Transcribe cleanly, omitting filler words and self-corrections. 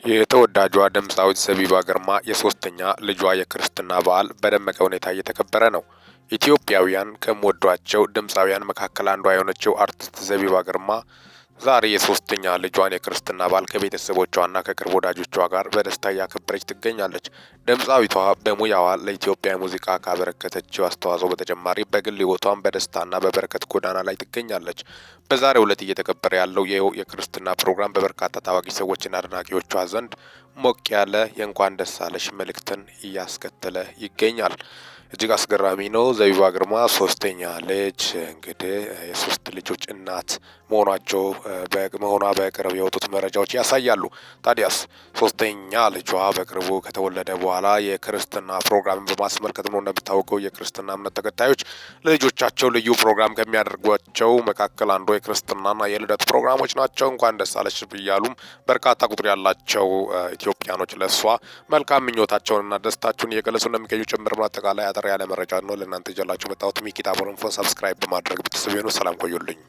የተወዳጇ ድምፃዊት ዘቢባ ግርማ የሶስተኛ ልጇ የክርስትና በዓል በደመቀ ሁኔታ እየተከበረ ነው። ኢትዮጵያውያን ከምወዷቸው ድምፃውያን መካከል አንዷ የሆነችው አርቲስት ዘቢባ ግርማ ዛሬ የሶስተኛ ልጇን የክርስትና በዓል ከቤተሰቦቿና ከቅርብ ወዳጆቿ ጋር በደስታ እያከበረች ትገኛለች። ድምፃዊቷ በሙያዋ ለኢትዮጵያ ሙዚቃ ካበረከተችው አስተዋጽኦ በተጨማሪ በግል ሕይወቷም በደስታና በበረከት ጎዳና ላይ ትገኛለች። በዛሬው ዕለት እየተከበረ ያለው ይኸው የክርስትና ፕሮግራም በበርካታ ታዋቂ ሰዎችና አድናቂዎቿ ዘንድ ሞቅ ያለ የእንኳን ደስ አለሽ መልእክትን እያስከተለ ይገኛል። እጅግ አስገራሚ ነው። ዘቢባ ግርማ ሶስተኛ ልጅ እንግዲህ የሶስት ልጆች እናት መሆኗ በቅርብ የወጡት መረጃዎች ያሳያሉ። ታዲያስ ሶስተኛ ልጇ በቅርቡ ከተወለደ በኋላ የክርስትና ፕሮግራምን በማስመልከት ነው። እንደሚታወቀው የክርስትና እምነት ተከታዮች ለልጆቻቸው ልዩ ፕሮግራም ከሚያደርጓቸው መካከል አንዱ የክርስትናና የልደት ፕሮግራሞች ናቸው። እንኳን ደስ አለሽ ብያሉም በርካታ ቁጥር ያላቸው ኢትዮጵያኖች ለእሷ መልካም ምኞታቸውንና ደስታቸውን እየገለጹ እንደሚገኙ ጭምር ነው። አጠቃላይ ያለ መረጃ ነው ለእናንተ ይዤላችሁ መጣሁት። ሚኪታ ቦረንፎን ሰብስክራይብ በማድረግ ቤተሰብ ይሁኑ። ሰላም ቆዩልኝ።